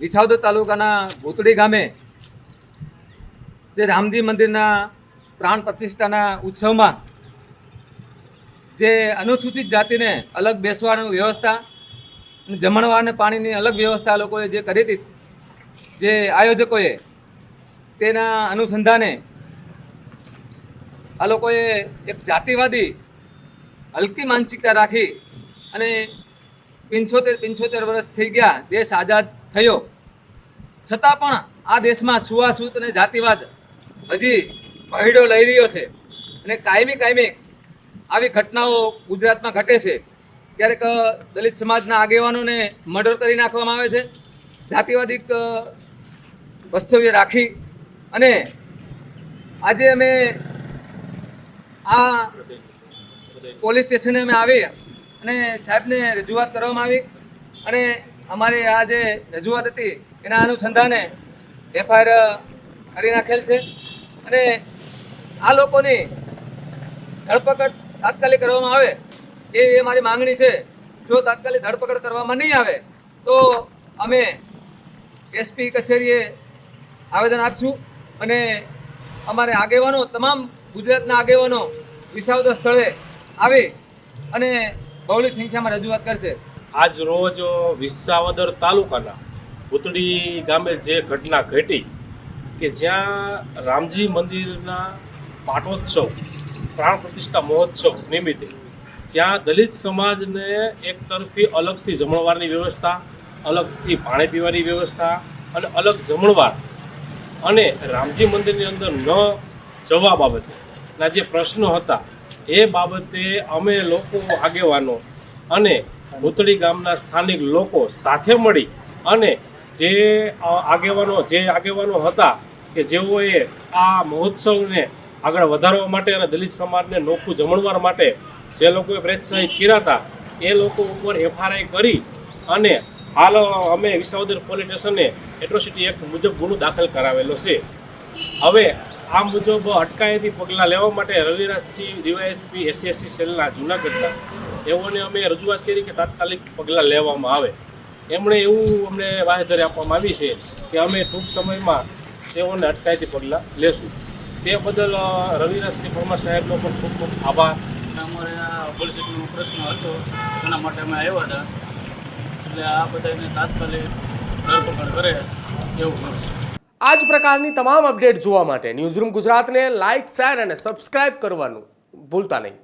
વિસાવદર તાલુકાના ભૂતળી ગામે જે રામજી મંદિરના પ્રાણ પ્રતિષ્ઠાના ઉત્સવમાં જે અનુસૂચિત જાતિને અલગ બેસવાની વ્યવસ્થા અને જમણવાર અને પાણીની અલગ વ્યવસ્થા લોકોએ જે કરી હતી, જે આયોજકોએ, તેના અનુસંધાને આ લોકોએ એક જાતિવાદી હલકી માનસિકતા રાખી અને 75 વર્ષ થઈ ગયા, દેશ આઝાદ થયો છતાં પણ આ દેશમાં છૂઆછૂત અને જાતિવાદ હજી ભયડો લઈ રહ્યો છે. અને કાયમી આવી ઘટનાઓ ગુજરાતમાં ઘટે છે. ક્યારેક દલિત સમાજના આગેવાનોને મર્ડર કરી નાખવામાં આવે છે, જાતિવાદી વસ્તવ્ય રાખી. અને આજે અમે આ પોલીસ સ્ટેશને અમે આવી અને સાહેબને રજૂઆત કરવામાં આવી અને અમારી આ જે રજૂઆત હતી એના અનુસંધાને FIR કરી નાખેલ છે. અને આ લોકોની ધરપકડ તાત્કાલિક કરવામાં આવે એ મારી માંગણી છે. જો તાત્કાલિક ધરપકડ કરવામાં નહીં આવે તો અમે SP કચેરીએ આવેદન આપશું અને અમારે આગેવાનો, તમામ ગુજરાતના આગેવાનો વિસાવદર સ્થળે આવી અને બહોળી સંખ્યામાં રજૂઆત કરશે. આજ રોજ વિસાવદર તાલુકાના ભૂતળી ગામે જે ઘટના ઘટી કે જ્યાં રામજી મંદિરના પાટોત્સવ, પ્રાણ પ્રતિષ્ઠા મહોત્સવ નિમિત્તે જ્યાં દલિત સમાજને એક તરફી અલગથી જમણવારની વ્યવસ્થા, અલગથી પાણી પીવાની વ્યવસ્થા અને અલગ જમણવાર અને રામજી મંદિરની અંદર ન જવા બાબતેના જે પ્રશ્નો હતા એ બાબતે અમે લોકો આગેવાનો અને ભૂતળી ગામના સ્થાનિક લોકો સાથે મળી અને જે આગેવાનો હતા કે જેઓએ આ મહોત્સવને આગળ વધારવા માટે અને દલિત સમાજને નોખું જમણવાર માટે જે લોકોએ પ્રોત્સાહિત કર્યા હતા એ લોકો ઉપર FIR કરી અને હાલ અમે વિસાવદર પોલીસ સ્ટેશને એટ્રોસિટી એક્ટ મુજબ ગુનો દાખલ કરાવેલો છે. હવે આ મુજબ અટકાયતી પગલાં લેવા માટે રવિરાજસિંહ DYSP SC સેલના જૂનાગઢના એઓને અમે રજૂઆત કરી કે તાત્કાલિક પગલાં લેવામાં આવે. એમણે એવું અમને બાંહેધરી આપવામાં આવી છે કે અમે ટૂંક સમયમાં તેઓને અટકાયતી પગલાં લેશું. તે બદલ રવિરાજસિંહ પરમાર સાહેબનો પણ ખૂબ ખૂબ આભાર. અમારે આ પોલીસ સ્ટેશનનો પ્રશ્ન હતો એના માટે અમે આવ્યા હતા, એટલે આ બધાને તાત્કાલિક ધરપકડ કરે એવું કરું. આ જ પ્રકારની તમામ અપડેટ જોવા માટે ન્યૂઝરૂમ ગુજરાતને લાઇક, શેર અને સબસ્ક્રાઇબ કરવાનું ભૂલતા નહીં.